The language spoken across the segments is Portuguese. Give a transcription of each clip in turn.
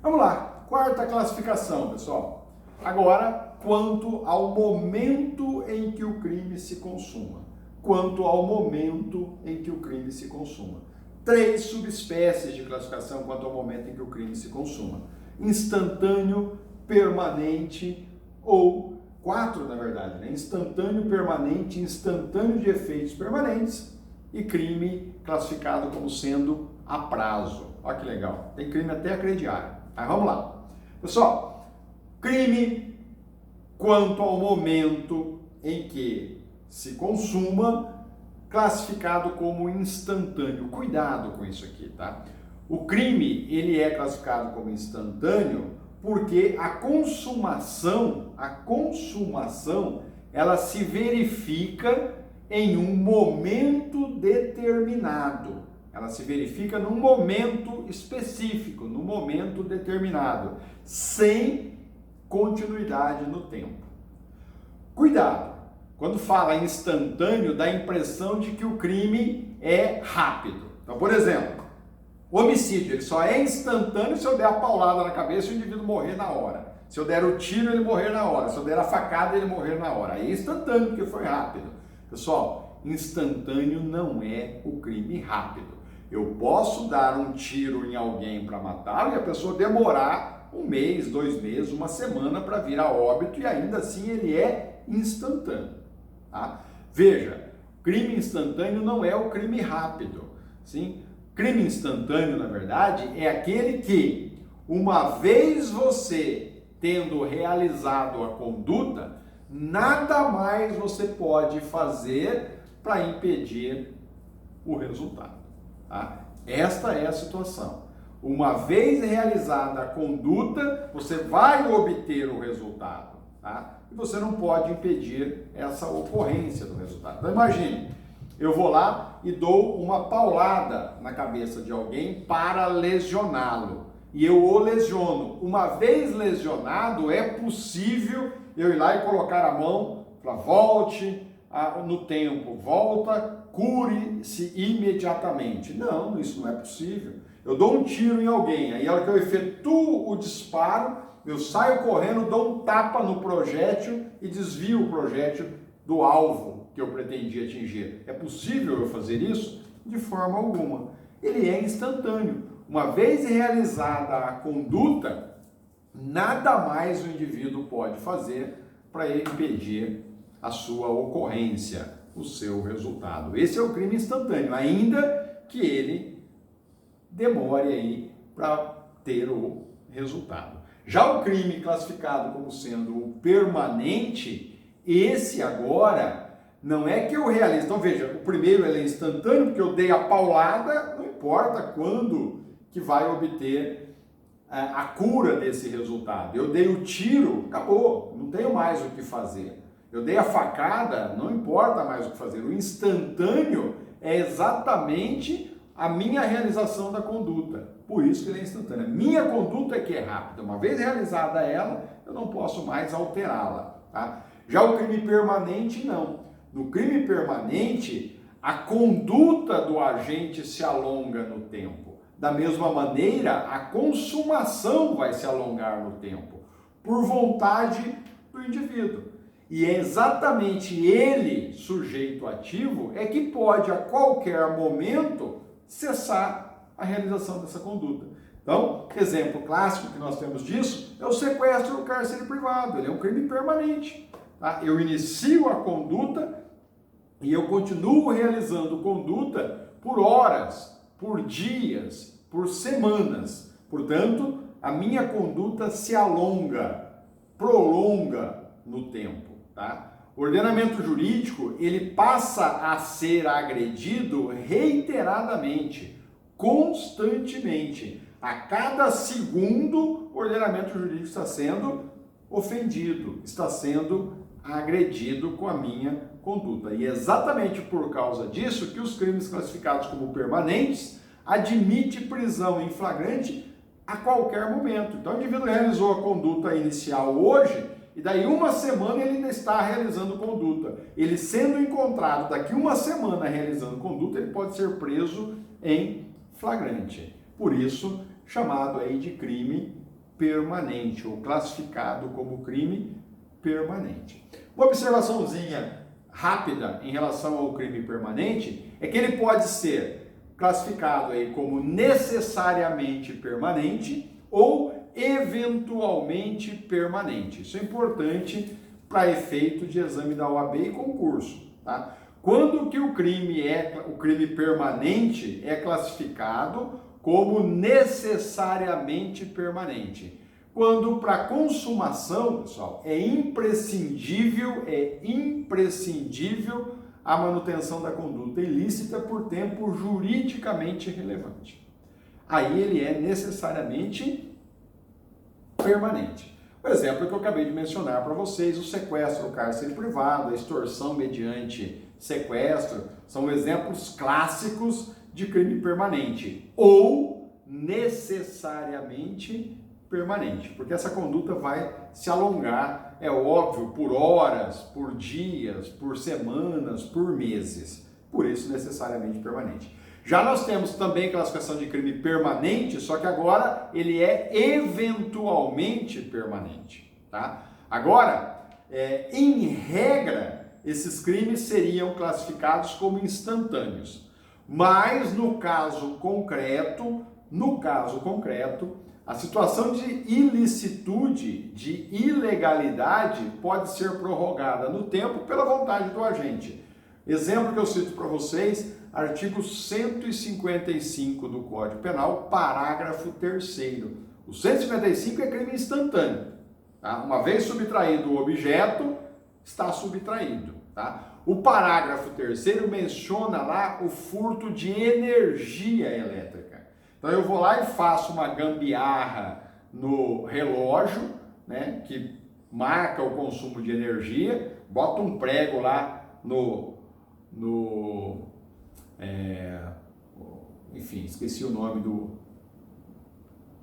Vamos lá, quarta classificação, pessoal. Agora, quanto ao momento em que o crime se consuma. Quanto ao momento em que o crime se consuma. 3 subespécies de classificação quanto ao momento em que o crime se consuma. Instantâneo, permanente ou 4, na verdade, né? Instantâneo, permanente, instantâneo de efeitos permanentes e crime classificado como sendo a prazo. Olha que legal, tem crime até crediário. Mas vamos lá. Pessoal, crime quanto ao momento em que se consuma, classificado como instantâneo. Cuidado com isso aqui, tá? O crime, ele é classificado como instantâneo porque a consumação, ela se verifica em um momento determinado. Ela se verifica num momento específico, num momento determinado, sem continuidade no tempo. Cuidado! Quando fala instantâneo, dá a impressão de que o crime é rápido. Então, por exemplo, o homicídio, ele só é instantâneo se eu der a paulada na cabeça e o indivíduo morrer na hora. Se eu der o tiro, ele morrer na hora. Se eu der a facada, ele morrer na hora. Aí é instantâneo, porque foi rápido. Pessoal, instantâneo não é o crime rápido. Eu posso dar um tiro em alguém para matá-lo e a pessoa demorar 1 mês, 2 meses, 1 semana para vir a óbito e ainda assim ele é instantâneo. Tá? Veja, crime instantâneo não é o crime rápido. Sim? Crime instantâneo, na verdade, é aquele que, uma vez você tendo realizado a conduta, nada mais você pode fazer para impedir o resultado. Tá? Esta é a situação. Uma vez realizada a conduta, você vai obter o resultado. Tá? E você não pode impedir essa ocorrência do resultado. Então imagine, eu vou lá e dou uma paulada na cabeça de alguém para lesioná-lo. E eu o lesiono. Uma vez lesionado, é possível eu ir lá e colocar a mão para volte no tempo, volta, cure-se imediatamente. Não, isso não é possível. Eu dou um tiro em alguém, aí a hora que eu efetuo o disparo, eu saio correndo, dou um tapa no projétil e desvio o projétil do alvo que eu pretendia atingir. É possível eu fazer isso? De forma alguma. Ele é instantâneo. Uma vez realizada a conduta, nada mais o indivíduo pode fazer para impedir a sua ocorrência, o seu resultado. Esse é o crime instantâneo, ainda que ele demore aí para ter o resultado. Já o crime classificado como sendo o permanente, esse agora não é que eu realizo. Então veja, o primeiro ele é instantâneo, porque eu dei a paulada, não importa quando que vai obter a cura desse resultado. Eu dei o tiro, acabou, não tenho mais o que fazer. Eu dei a facada, não importa mais o que fazer. O instantâneo é exatamente a minha realização da conduta. Por isso que ele é instantâneo. Minha conduta é que é rápida. Uma vez realizada ela, eu não posso mais alterá-la. Tá? Já o crime permanente, não. No crime permanente, a conduta do agente se alonga no tempo. Da mesma maneira, a consumação vai se alongar no tempo, por vontade do indivíduo. E é exatamente ele, sujeito ativo, é que pode a qualquer momento cessar a realização dessa conduta. Então, exemplo clássico que nós temos disso é o sequestro do cárcere privado. Ele é um crime permanente. Tá? Eu inicio a conduta e eu continuo realizando conduta por horas, por dias, por semanas. Portanto, a minha conduta se alonga, prolonga no tempo. Tá? O ordenamento jurídico, ele passa a ser agredido reiteradamente, constantemente. A cada segundo, o ordenamento jurídico está sendo ofendido, está sendo agredido com a minha conduta. E é exatamente por causa disso que os crimes classificados como permanentes admite prisão em flagrante a qualquer momento. Então, o indivíduo realizou a conduta inicial hoje, e daí 1 semana ele ainda está realizando conduta. Ele sendo encontrado daqui 1 semana realizando conduta, ele pode ser preso em flagrante. Por isso, chamado aí de crime permanente, ou classificado como crime permanente. Uma observaçãozinha rápida em relação ao crime permanente é que ele pode ser classificado aí como necessariamente permanente ou eventualmente permanente. Isso é importante para efeito de exame da OAB e concurso, tá? Quando que o crime permanente é classificado como necessariamente permanente? Quando para consumação, pessoal, é imprescindível a manutenção da conduta ilícita por tempo juridicamente relevante. Aí ele é necessariamente permanente. O exemplo que eu acabei de mencionar para vocês, o sequestro, o cárcere privado, a extorsão mediante sequestro, são exemplos clássicos de crime permanente ou necessariamente permanente, porque essa conduta vai se alongar, é óbvio, por horas, por dias, por semanas, por meses, por isso necessariamente permanente. Já nós temos também classificação de crime permanente, só que agora ele é eventualmente permanente, tá? Agora, em regra, esses crimes seriam classificados como instantâneos, mas no caso concreto, a situação de ilicitude, de ilegalidade, pode ser prorrogada no tempo pela vontade do agente. Exemplo que eu cito para vocês, artigo 155 do Código Penal, parágrafo 3º. O 155 é crime instantâneo. Tá? Uma vez subtraído o objeto, está subtraído. Tá? O parágrafo 3º menciona lá o furto de energia elétrica. Então eu vou lá e faço uma gambiarra no relógio, né, que marca o consumo de energia, boto um prego lá enfim, esqueci o nome do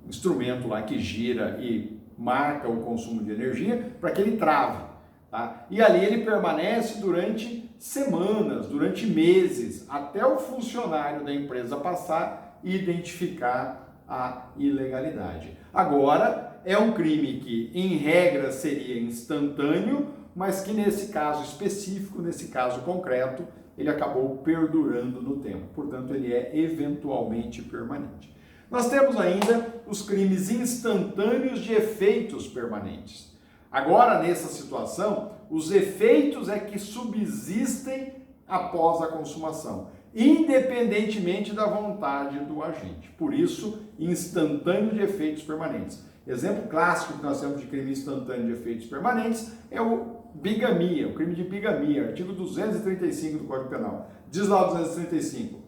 instrumento lá que gira e marca o consumo de energia para que ele trave, tá? E ali ele permanece durante semanas, durante meses, até o funcionário da empresa passar e identificar a ilegalidade. Agora, é um crime que, em regra, seria instantâneo, mas que nesse caso específico, nesse caso concreto, ele acabou perdurando no tempo. Portanto, ele é eventualmente permanente. Nós temos ainda os crimes instantâneos de efeitos permanentes. Agora, nessa situação, os efeitos é que subsistem após a consumação, independentemente da vontade do agente. Por isso, instantâneo de efeitos permanentes. Exemplo clássico que nós temos de crime instantâneo de efeitos permanentes é o bigamia, o crime de bigamia, artigo 235 do Código Penal. Diz lá o 235,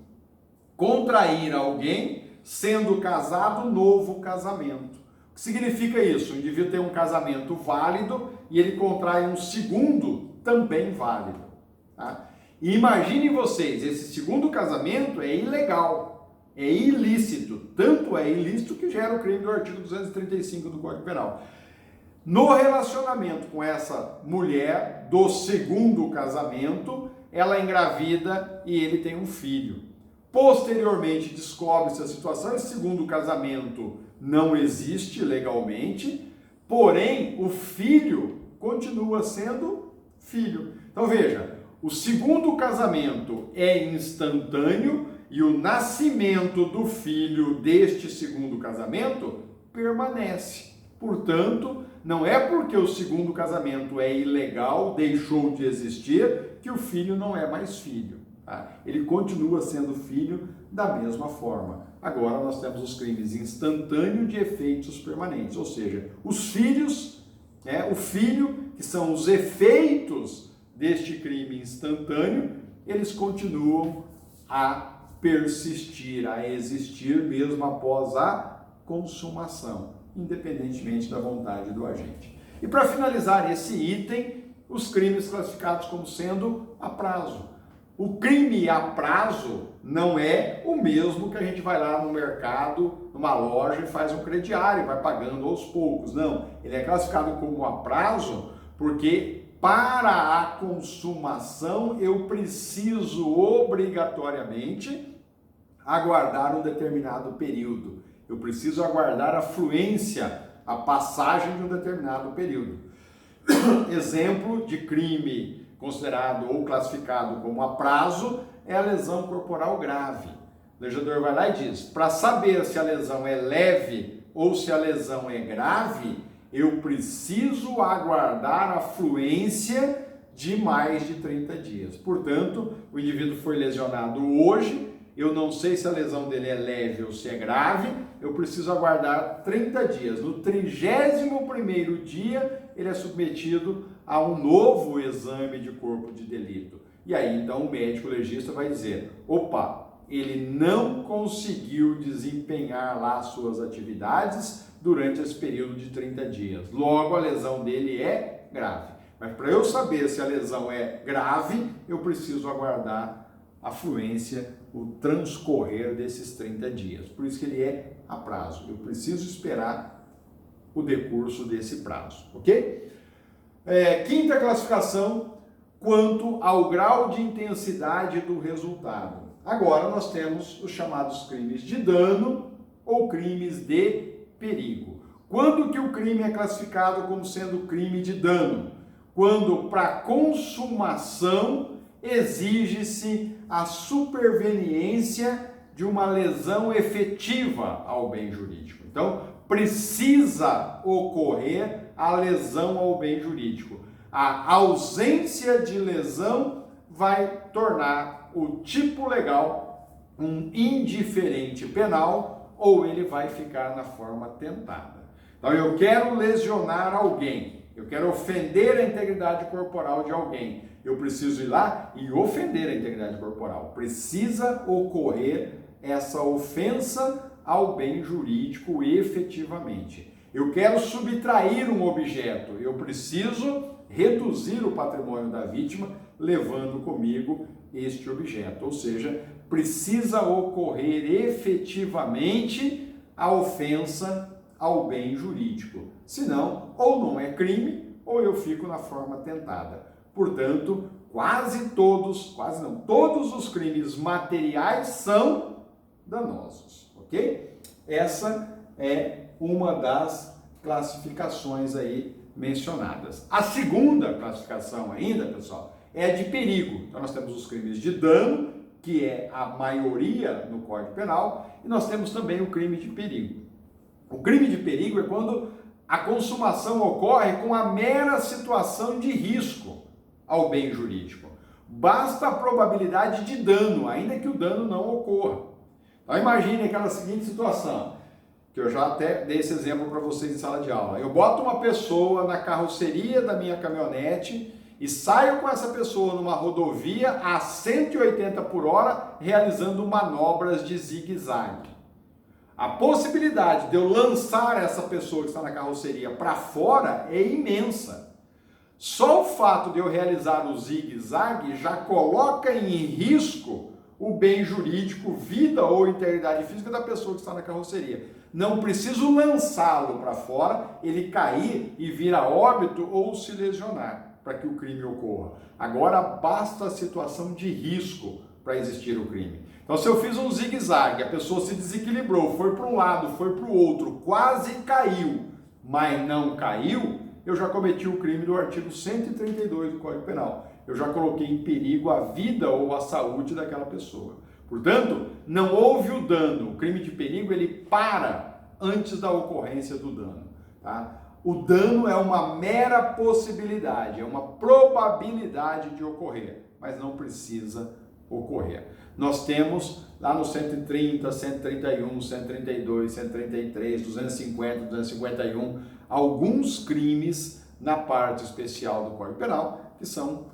contrair alguém sendo casado novo casamento. O que significa isso? O indivíduo tem um casamento válido e ele contrai um segundo também válido. Tá? E imaginem vocês, esse segundo casamento é ilegal, é ilícito, tanto é ilícito que gera o crime do artigo 235 do Código Penal. No relacionamento com essa mulher do segundo casamento, ela engravida e ele tem um filho. Posteriormente descobre-se a situação, esse segundo casamento não existe legalmente, porém o filho continua sendo filho. Então veja, o segundo casamento é instantâneo e o nascimento do filho deste segundo casamento permanece. Portanto, não é porque o segundo casamento é ilegal, deixou de existir, que o filho não é mais filho. Tá? Ele continua sendo filho da mesma forma. Agora nós temos os crimes instantâneos de efeitos permanentes, ou seja, os filhos, o filho, que são os efeitos deste crime instantâneo, eles continuam a persistir, a existir mesmo após a consumação, independentemente da vontade do agente. E para finalizar esse item, os crimes classificados como sendo a prazo. O crime a prazo não é o mesmo que a gente vai lá no mercado, numa loja e faz um crediário e vai pagando aos poucos. Não, ele é classificado como a prazo porque para a consumação eu preciso obrigatoriamente aguardar um determinado período. Eu preciso aguardar a fluência a passagem de um determinado período. Exemplo de crime considerado ou classificado como a prazo é a lesão corporal grave. O legislador vai lá e diz, para saber se a lesão é leve ou se a lesão é grave, eu preciso aguardar a fluência de mais de 30 dias. Portanto, o indivíduo foi lesionado hoje, eu não sei se a lesão dele é leve ou se é grave, eu preciso aguardar 30 dias. No 31º dia, ele é submetido a um novo exame de corpo de delito. E aí, então, o médico legista vai dizer, opa, ele não conseguiu desempenhar lá suas atividades durante esse período de 30 dias. Logo, a lesão dele é grave. Mas para eu saber se a lesão é grave, eu preciso aguardar a fluência, o transcorrer desses 30 dias. Por isso que ele é a prazo. Eu preciso esperar o decurso desse prazo, ok? Quinta classificação, quanto ao grau de intensidade do resultado. Agora nós temos os chamados crimes de dano ou crimes de perigo. Quando que o crime é classificado como sendo crime de dano? Quando para consumação exige-se a superveniência de uma lesão efetiva ao bem jurídico. Então, precisa ocorrer a lesão ao bem jurídico. A ausência de lesão vai tornar o tipo legal um indiferente penal ou ele vai ficar na forma tentada. Então, eu quero lesionar alguém, eu quero ofender a integridade corporal de alguém, eu preciso ir lá e ofender a integridade corporal. Precisa ocorrer essa ofensa ao bem jurídico efetivamente. Eu quero subtrair um objeto, eu preciso reduzir o patrimônio da vítima levando comigo este objeto. Ou seja, precisa ocorrer efetivamente a ofensa ao bem jurídico. Senão, ou não é crime, ou eu fico na forma tentada. Portanto, todos os crimes materiais são danosos, ok? Essa é uma das classificações aí mencionadas. A segunda classificação ainda, pessoal, é a de perigo. Então nós temos os crimes de dano, que é a maioria no Código Penal, e nós temos também o crime de perigo. O crime de perigo é quando a consumação ocorre com a mera situação de risco ao bem jurídico. Basta a probabilidade de dano, ainda que o dano não ocorra. Então imagine aquela seguinte situação, que eu já até dei esse exemplo para vocês em sala de aula. Eu boto uma pessoa na carroceria da minha caminhonete e saio com essa pessoa numa rodovia a 180 por hora, realizando manobras de zigue-zague. A possibilidade de eu lançar essa pessoa que está na carroceria para fora é imensa. Só o fato de eu realizar o zigue-zague já coloca em risco o bem jurídico, vida ou integridade física da pessoa que está na carroceria. Não preciso lançá-lo para fora, ele cair e vir a óbito ou se lesionar para que o crime ocorra. Agora basta a situação de risco para existir o crime. Então, se eu fiz um zigue-zague, a pessoa se desequilibrou, foi para um lado, foi para o outro, quase caiu, mas não caiu, eu já cometi o crime do artigo 132 do Código Penal. Eu já coloquei em perigo a vida ou a saúde daquela pessoa. Portanto, não houve o dano. O crime de perigo, ele para antes da ocorrência do dano. Tá? O dano é uma mera possibilidade, é uma probabilidade de ocorrer, mas não precisa ocorrer. Nós temos lá no 130, 131, 132, 133, 250, 251, alguns crimes na parte especial do Código Penal que são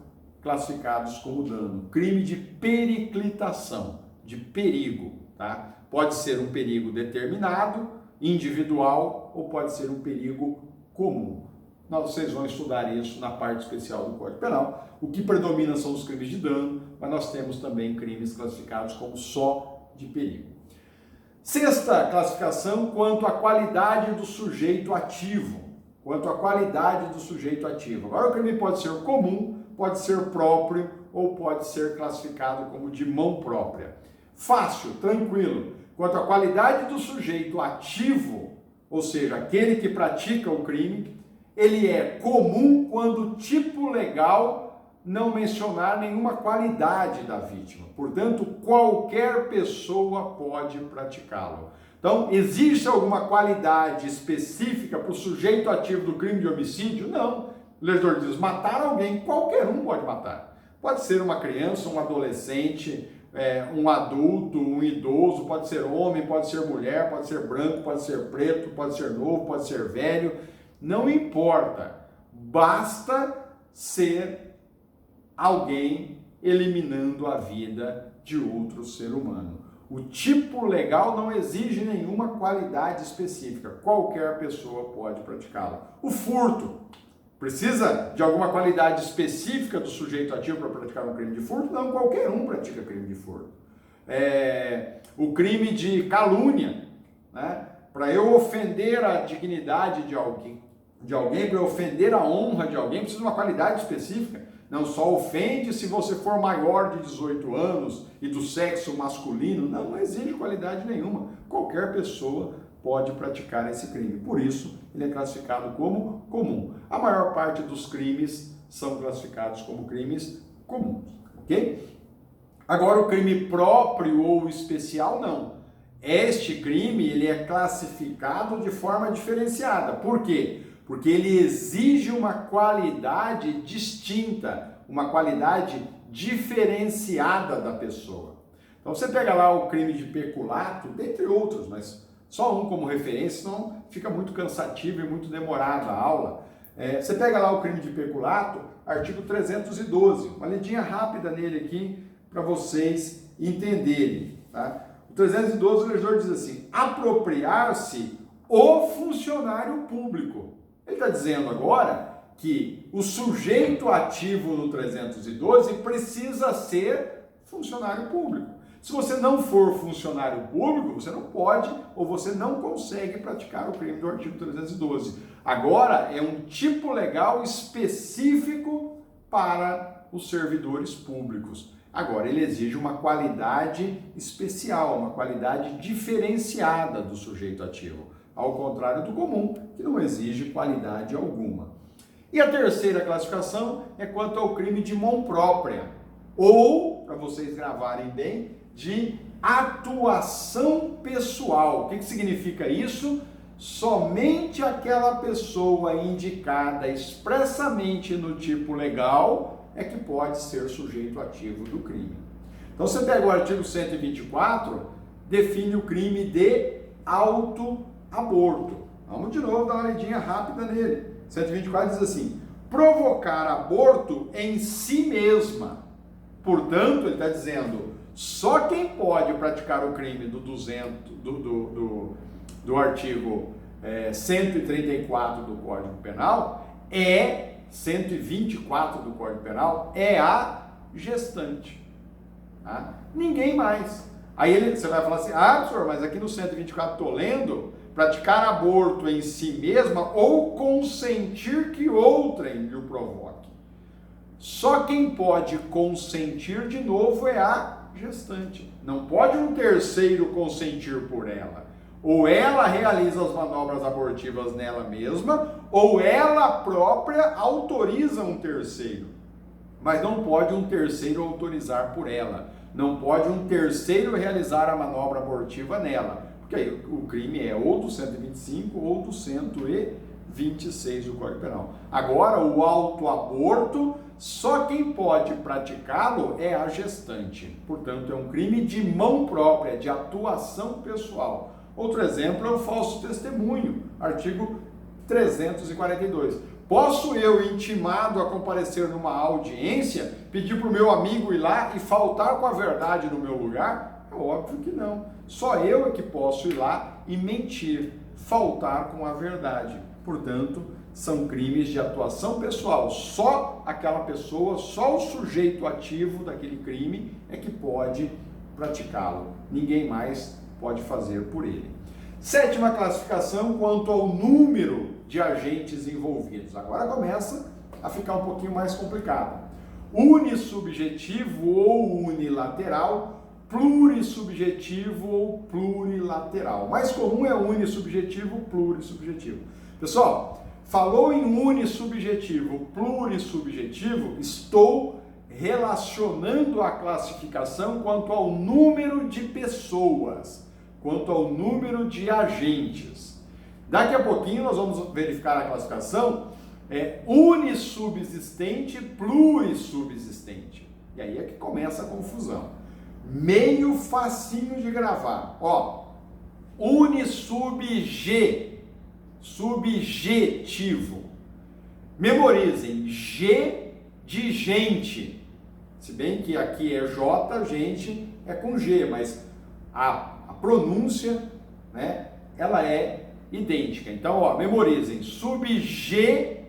classificados como dano. Crime de periclitação, de perigo, tá? Pode ser um perigo determinado, individual, ou pode ser um perigo comum. Vocês vão estudar isso na parte especial do Código Penal. O que predomina são os crimes de dano, mas nós temos também crimes classificados como só de perigo. Sexta classificação, quanto à qualidade do sujeito ativo. Quanto à qualidade do sujeito ativo. Agora o crime pode ser comum, pode ser próprio ou pode ser classificado como de mão própria. Fácil, tranquilo. Quanto à qualidade do sujeito ativo, ou seja, aquele que pratica o crime, ele é comum quando o tipo legal não mencionar nenhuma qualidade da vítima. Portanto, qualquer pessoa pode praticá-lo. Então, existe alguma qualidade específica para o sujeito ativo do crime de homicídio? Não. O legislador diz, matar alguém, qualquer um pode matar. Pode ser uma criança, um adolescente, um adulto, um idoso, pode ser homem, pode ser mulher, pode ser branco, pode ser preto, pode ser novo, pode ser velho. Não importa. Basta ser alguém eliminando a vida de outro ser humano. O tipo legal não exige nenhuma qualidade específica. Qualquer pessoa pode praticá-lo. O furto precisa de alguma qualidade específica do sujeito ativo para praticar um crime de furto? Não, qualquer um pratica crime de furto. O crime de calúnia, né? Para eu ofender a dignidade de alguém, para eu ofender a honra de alguém, precisa de uma qualidade específica. Não só ofende se você for maior de 18 anos e do sexo masculino. Não exige qualidade nenhuma. Qualquer pessoa pode praticar esse crime. Por isso, ele é classificado como comum. A maior parte dos crimes são classificados como crimes comuns, ok? Agora, o crime próprio ou especial, não. Este crime, ele é classificado de forma diferenciada. Por quê? Porque ele exige uma qualidade distinta, uma qualidade diferenciada da pessoa. Então você pega lá o crime de peculato, dentre outros, mas só um como referência, senão fica muito cansativo e muito demorada a aula. Você pega lá o crime de peculato, artigo 312, uma lidinha rápida nele aqui para vocês entenderem. Tá? O 312, o legislador diz assim, apropriar-se o funcionário público. Ele está dizendo agora que o sujeito ativo no 312 precisa ser funcionário público. Se você não for funcionário público, você não pode ou você não consegue praticar o crime do artigo 312. Agora, é um tipo legal específico para os servidores públicos. Agora, ele exige uma qualidade especial, uma qualidade diferenciada do sujeito ativo. Ao contrário do comum, que não exige qualidade alguma. E a terceira classificação é quanto ao crime de mão própria, ou, para vocês gravarem bem, de atuação pessoal. O que significa isso? Somente aquela pessoa indicada expressamente no tipo legal é que pode ser sujeito ativo do crime. Então, você pega o artigo 124, define o crime de autoaborto. Vamos de novo dar uma lidinha rápida nele. 124 diz assim, provocar aborto em si mesma. Portanto, ele está dizendo, só quem pode praticar o crime do artigo 134 do Código Penal 124 do Código Penal é a gestante. Tá? Ninguém mais. Aí você vai falar assim, professor, mas aqui no 124 estou lendo, praticar aborto em si mesma ou consentir que outrem lhe o provoque. Só quem pode consentir de novo é a gestante. Não pode um terceiro consentir por ela. Ou ela realiza as manobras abortivas nela mesma, ou ela própria autoriza um terceiro. Mas não pode um terceiro autorizar por ela. Não pode um terceiro realizar a manobra abortiva nela. Porque aí o crime é ou do 125 ou do 126 do Código Penal. Agora, o autoaborto, só quem pode praticá-lo é a gestante. Portanto, é um crime de mão própria, de atuação pessoal. Outro exemplo é o falso testemunho, artigo 342. Posso eu, intimado a comparecer numa audiência, pedir para o meu amigo ir lá e faltar com a verdade no meu lugar? É óbvio que não. Só eu é que posso ir lá e mentir, faltar com a verdade. Portanto, são crimes de atuação pessoal. Só aquela pessoa, só o sujeito ativo daquele crime é que pode praticá-lo. Ninguém mais pode fazer por ele. Sétima classificação quanto ao número de agentes envolvidos. Agora começa a ficar um pouquinho mais complicado. Unissubjetivo ou unilateral plurissubjetivo ou plurilateral. O mais comum é unissubjetivo, plurissubjetivo. Pessoal, falou em unissubjetivo, plurissubjetivo, estou relacionando a classificação quanto ao número de pessoas, quanto ao número de agentes. Daqui a pouquinho nós vamos verificar a classificação unissubsistente, plurissubsistente. E aí é que começa a confusão. Meio facinho de gravar. Ó, subjetivo. Memorizem, G de gente. Se bem que aqui é J, gente é com G, mas a pronúncia, né, ela é idêntica. Então, ó, memorizem, subjetivo,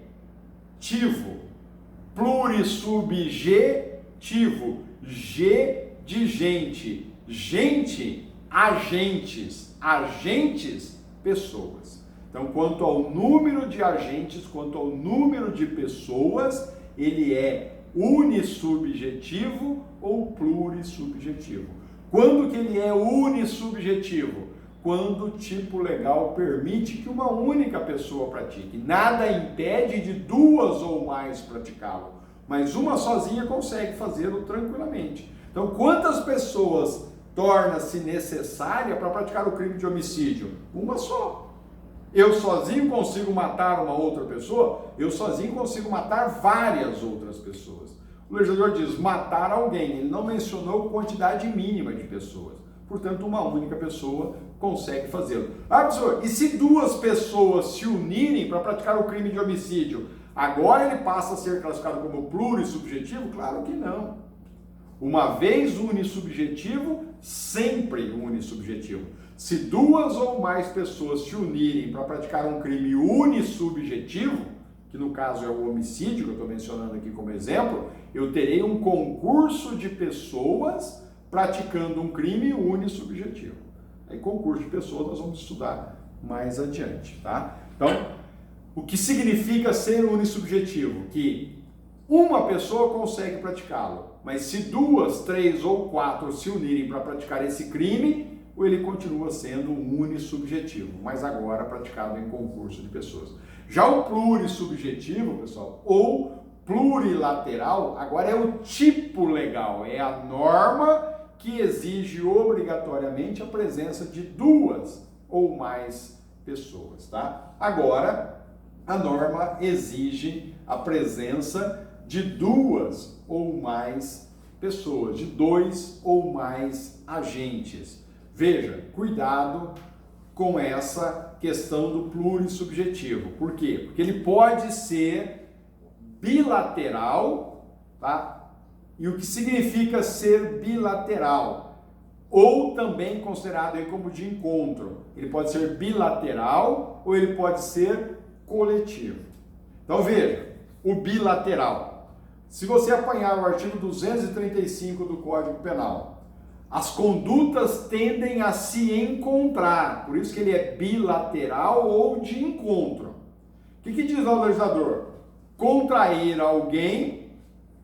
plurissubjetivo, G de gente, gente, agentes, agentes, pessoas. Então, quanto ao número de agentes, quanto ao número de pessoas, ele é unissubjetivo ou plurissubjetivo. Quando que ele é unissubjetivo? Quando o tipo legal permite que uma única pessoa pratique. Nada impede de duas ou mais praticá-lo, mas uma sozinha consegue fazê-lo tranquilamente. Então, quantas pessoas torna-se necessária para praticar o crime de homicídio? Uma só. Eu sozinho consigo matar uma outra pessoa? Eu sozinho consigo matar várias outras pessoas. O legislador diz matar alguém, ele não mencionou quantidade mínima de pessoas. Portanto, uma única pessoa consegue fazê-lo. Ah, professor, e se duas pessoas se unirem para praticar o crime de homicídio, agora ele passa a ser classificado como plurissubjetivo? Claro que não. Uma vez unissubjetivo, sempre unissubjetivo. Se duas ou mais pessoas se unirem para praticar um crime unissubjetivo, que no caso é o homicídio, que eu estou mencionando aqui como exemplo, eu terei um concurso de pessoas praticando um crime unissubjetivo. Aí, concurso de pessoas, nós vamos estudar mais adiante, tá? Então, o que significa ser unissubjetivo? Que uma pessoa consegue praticá-lo, mas se duas, três ou quatro se unirem para praticar esse crime, ele continua sendo unissubjetivo, mas agora praticado em concurso de pessoas. Já o plurissubjetivo, pessoal, ou plurilateral, agora é o tipo legal, é a norma que exige obrigatoriamente a presença de duas ou mais pessoas, tá? Agora, a norma exige a presença de duas ou mais pessoas, de dois ou mais agentes. Veja, cuidado com essa questão do plurissubjetivo. Por quê? Porque ele pode ser bilateral, tá? E o que significa ser bilateral? Ou também considerado aí como de encontro. Ele pode ser bilateral ou ele pode ser coletivo. Então veja, o bilateral. Se você apanhar o artigo 235 do Código Penal, as condutas tendem a se encontrar, por isso que ele é bilateral ou de encontro. O que diz lá o legislador? Contrair alguém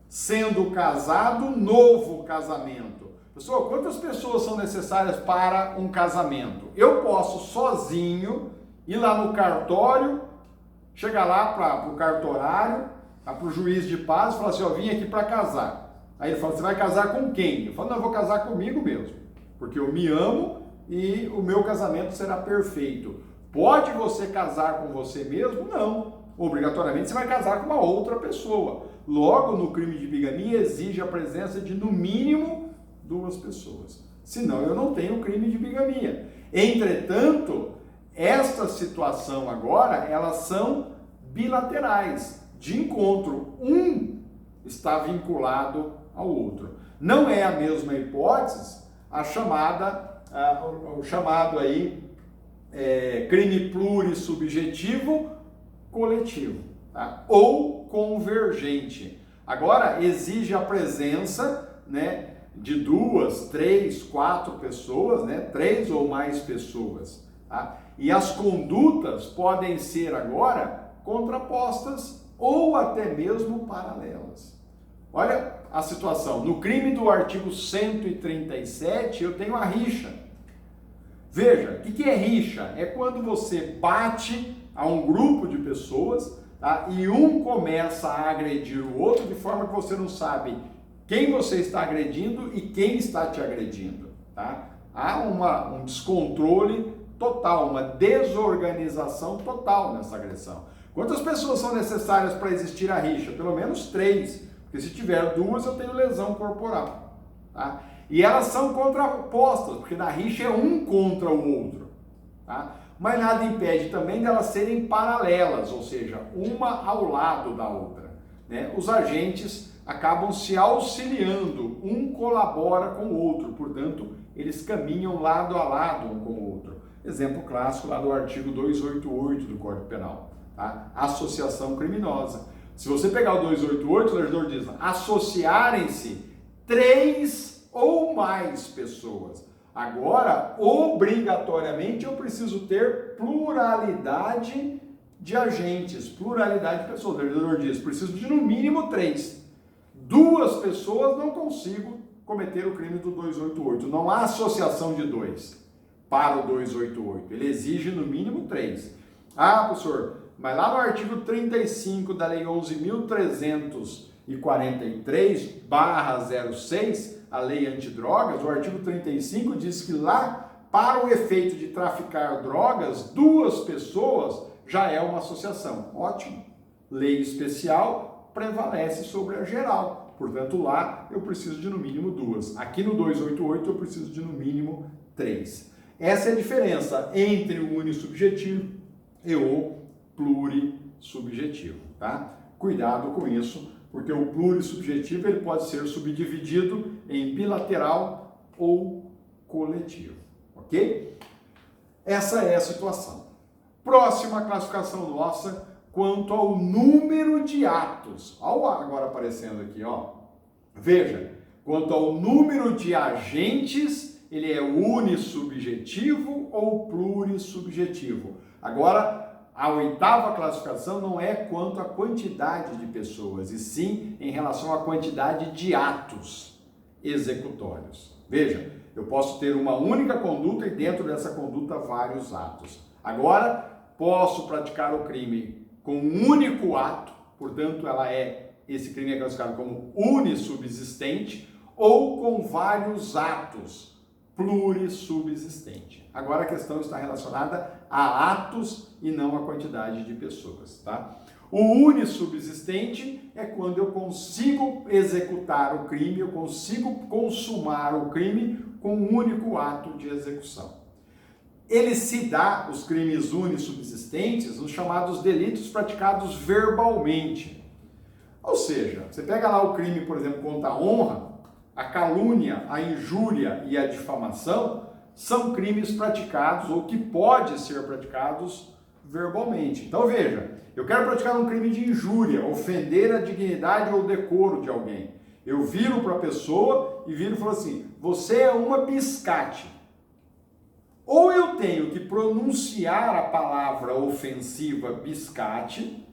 sendo casado, novo casamento. Pessoal, quantas pessoas são necessárias para um casamento? Eu posso sozinho ir lá no cartório, chegar lá para o cartorário, para o juiz de paz e falar assim, ó, vim aqui para casar. Aí ele fala, você vai casar com quem? Eu falo, não, eu vou casar comigo mesmo, porque eu me amo e o meu casamento será perfeito. Pode você casar com você mesmo? Não. Obrigatoriamente você vai casar com uma outra pessoa. Logo, no crime de bigamia, exige a presença de, no mínimo, duas pessoas. Senão, eu não tenho crime de bigamia. Entretanto, esta situação agora, elas são bilaterais, de encontro. Um está vinculado ao outro. Não é a mesma hipótese a chamada, o chamado aí crime plurissubjetivo coletivo, tá? Ou convergente. Agora exige a presença, né, de duas, três, quatro pessoas, né, três ou mais pessoas, tá? E as condutas podem ser agora contrapostas ou até mesmo paralelas. Olha a situação. No crime do artigo 137, eu tenho a rixa. Veja, o que é rixa? É quando você bate a um grupo de pessoas, tá? E um começa a agredir o outro de forma que você não sabe quem você está agredindo e quem está te agredindo. Tá? Há um descontrole total, uma desorganização total nessa agressão. Quantas pessoas são necessárias para existir a rixa? Pelo menos 3, porque se tiver 2 eu tenho lesão corporal. Tá? E elas são contrapostas, porque na rixa é um contra o outro. Tá? Mas nada impede também delas serem paralelas, ou seja, uma ao lado da outra. Né? Os agentes acabam se auxiliando, um colabora com o outro, portanto, eles caminham lado a lado um com o outro. Exemplo clássico lá do artigo 288 do Código Penal, tá? Associação criminosa. Se você pegar o 288, o legislador diz, associarem-se 3 ou mais pessoas. Agora, obrigatoriamente, eu preciso ter pluralidade de agentes, pluralidade de pessoas. O legislador diz, preciso de no mínimo 3. 2 pessoas não consigo cometer o crime do 288. Não há associação de 2 para o 288. Ele exige no mínimo 3. Ah, professor, mas lá no artigo 35 da Lei 11.343/06, a Lei Antidrogas, o artigo 35 diz que lá, para o efeito de traficar drogas, 2 pessoas já é uma associação. Ótimo. Lei especial prevalece sobre a geral. Portanto, lá eu preciso de no mínimo 2. Aqui no 288 eu preciso de no mínimo 3. Essa é a diferença entre o unissubjetivo e o plurissubjetivo, tá? Cuidado com isso, porque o plurissubjetivo ele pode ser subdividido em bilateral ou coletivo, ok? Essa é a situação. Próxima classificação nossa, quanto ao número de atos. Olha agora aparecendo aqui, ó. Veja, quanto ao número de agentes, ele é unissubjetivo ou plurissubjetivo. Agora, a 8ª classificação não é quanto à quantidade de pessoas, e sim em relação à quantidade de atos executórios. Veja, eu posso ter uma única conduta e dentro dessa conduta vários atos. Agora, posso praticar o crime com um único ato, portanto, esse crime é classificado como unissubsistente, ou com vários atos, plurissubsistente. Agora a questão está relacionada a atos e não a quantidade de pessoas, tá? O unissubsistente é quando eu consigo executar o crime, eu consigo consumar o crime com um único ato de execução. Ele se dá, os crimes unissubsistentes, nos chamados delitos praticados verbalmente. Ou seja, você pega lá o crime, por exemplo, contra a honra, a calúnia, a injúria e a difamação, são crimes praticados ou que podem ser praticados verbalmente. Então veja, eu quero praticar um crime de injúria, ofender a dignidade ou decoro de alguém. Eu viro para a pessoa e viro e falo assim, você é uma biscate. Ou eu tenho que pronunciar a palavra ofensiva biscate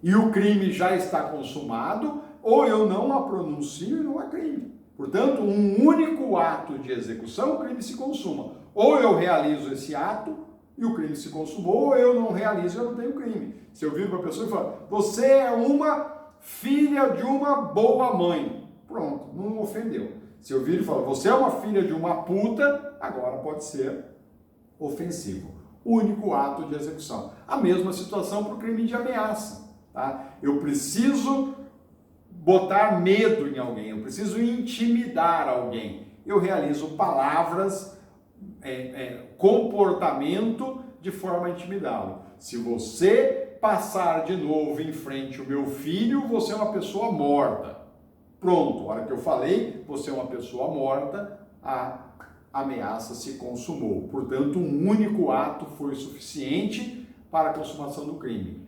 e o crime já está consumado, ou eu não a pronuncio e não há crime. Portanto, um único ato de execução, o crime se consuma. Ou eu realizo esse ato e o crime se consumou, ou eu não realizo e eu não tenho crime. Se eu viro para a pessoa e falo, você é uma filha de uma boa mãe. Pronto, não ofendeu. Se eu viro e falo, você é uma filha de uma puta, agora pode ser ofensivo. Único ato de execução. A mesma situação para o crime de ameaça. Tá? Eu preciso botar medo em alguém, eu preciso intimidar alguém. Eu realizo palavras, comportamento de forma a intimidá-lo. Se você passar de novo em frente ao meu filho, você é uma pessoa morta. Pronto, a hora que eu falei, você é uma pessoa morta, a ameaça se consumou. Portanto, um único ato foi suficiente para a consumação do crime.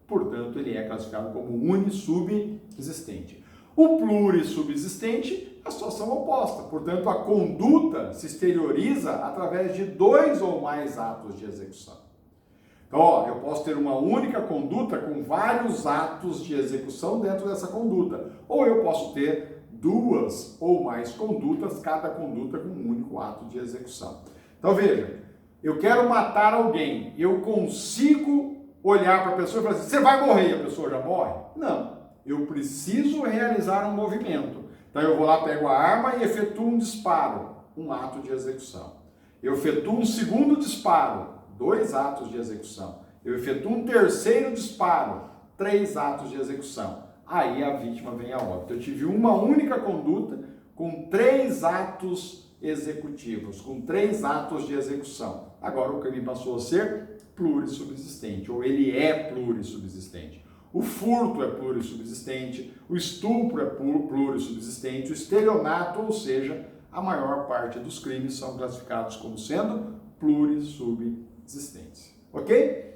Portanto, ele é classificado como unissubsistente. O plurissubsistente é a situação oposta. Portanto, a conduta se exterioriza através de 2 ou mais atos de execução. Então, ó, eu posso ter uma única conduta com vários atos de execução dentro dessa conduta. Ou eu posso ter duas ou mais condutas, cada conduta com um único ato de execução. Então, veja, eu quero matar alguém, eu consigo olhar para a pessoa e falar assim, você vai morrer, e a pessoa já morre? Não, eu preciso realizar um movimento. Então, eu vou lá, pego a arma e efetuo um disparo, um ato de execução. Eu efetuo um segundo disparo, 2 atos de execução. Eu efetuo um terceiro disparo, 3 atos de execução. Aí a vítima vem a óbito. Eu tive uma única conduta com 3 atos executivos, com 3 atos de execução. Agora o crime passou a ser plurissubsistente, ou ele é plurissubsistente. O furto é plurissubsistente, o estupro é plurissubsistente, o estelionato, ou seja, a maior parte dos crimes são classificados como sendo plurissubsistentes. Ok?